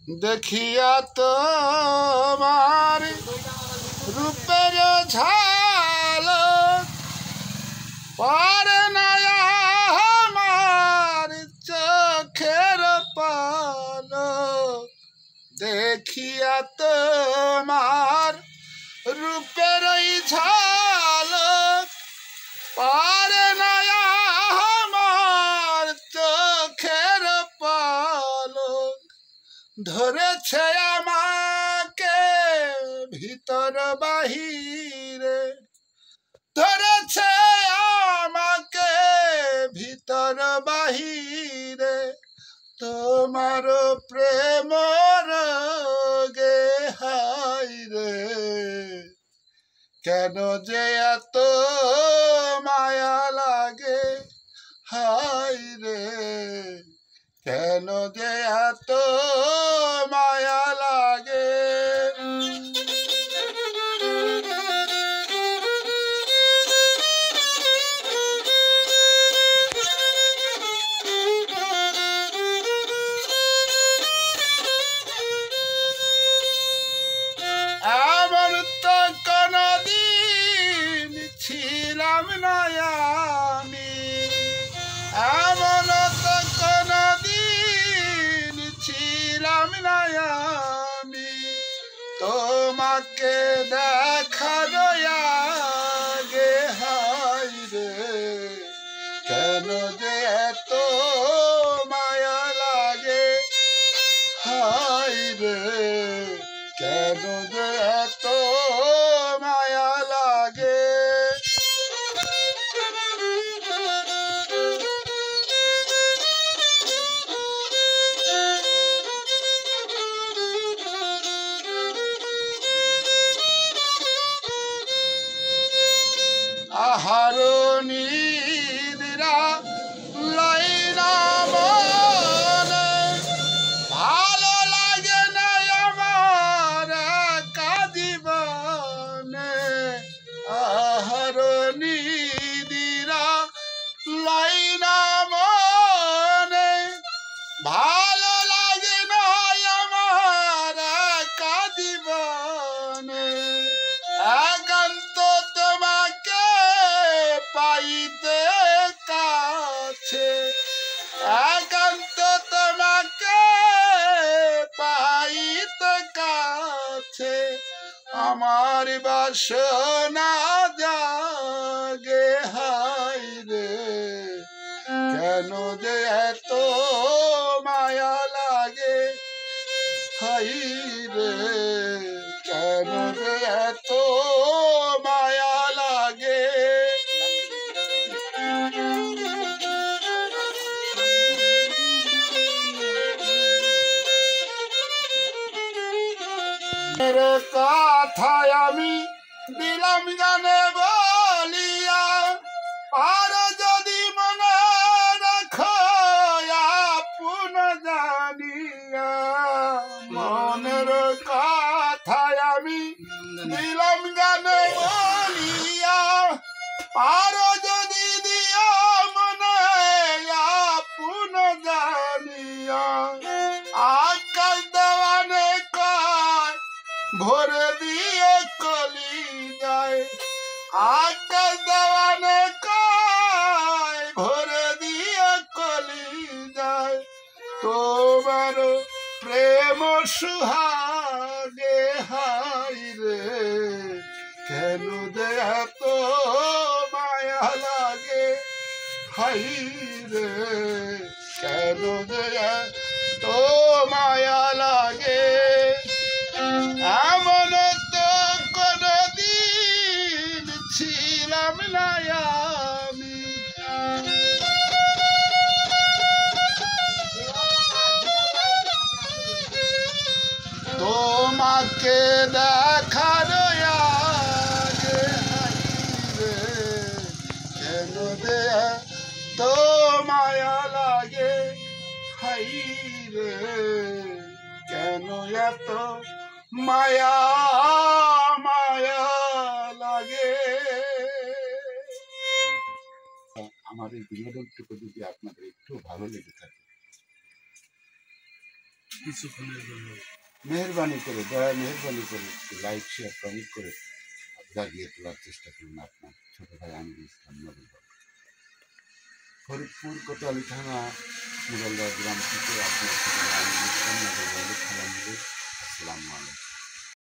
দেখিয়া তোমার রূপের ঝালক পারে না আমার চোখের পলক। দেখিয়া তোমার রূপের ঝালক পারে না আমার চোখের পলক। ধরেছে আমাকে ভিতর বাহিরে, ধরেছে আমাকে ভিতর বাহিরে, তোমার প্রেম রোগে হায়রে। কেন যে এত মায়া লাগে হায়রে, কেন যে এত মায়া লাগে। এমন তো কোনদিন ছিলাম না আমি, এমন তো কোনদিন ছিলাম না আমি, তোমাকে দেখার আগে হায়রে। কেন যে এত মায়া লাগে হায়রে, কেন যে এত মায়া লাগে। আহার নিদ্রা লাইনা মনে, ভালো লাগে না আমার কাঁদিবনে। আহার নিদ্রা লাইনা মনে, ভালো লাগে না আমার কাঁদিবনে। একান্ত তোমাকে পাইতে কাছে, একান্ত তোমাকে পাইতে কাছে, আমার বাসনা জাগে হায়রে। কেন যে এত মায়া লাগে হায়রে, কেন যে এত মায়া লাগে। কথায় আমি দিলাম জানে বলিয়া, আর যদি মনে রাখো আপন জানিয়া। মনের কথায় আমি দিলাম জানে বলিয়া, আর যদি দিয়া মনে আপন জানিয়া। আকাশ দেওয়ানে কয় ভরে দিয়ে কলি যায়, আকাশ দেওয়ানে কয় ভরে দিয়ে কলি যায়। তোমার প্রেম সুহাগে হায়রে, কেন যে এত মায়া লাগে হায়রে, কেন যে এত মায়া লাগে। এমন তো কোনদিন ছিলাম না আমি, তোমাকে দেখার আগে হায়রে। কেন যে এত মায়া লাগে হায়রে, কেন এত মায়া মায়া লাগে। আমার এই বিনোদনটুকু যদি আপনাদের একটু ভালো লেগে থাকে কিছুক্ষণের জন্য মেহরবানি করে, দয়া মেহরবানি করে লাইক শেয়ার কমেন্ট করে জাগিয়ে তোলার চেষ্টা করুন আপনার ছোট ভাই আমিরুল ইসলাম নবীন। ফরিদপুর কোতোয়ালি থানা মুগলদহ গ্রাম থেকে আপনার ছোট ভাই আমিরুল ইসলাম নবীন। আসসালামু আলাইকুম।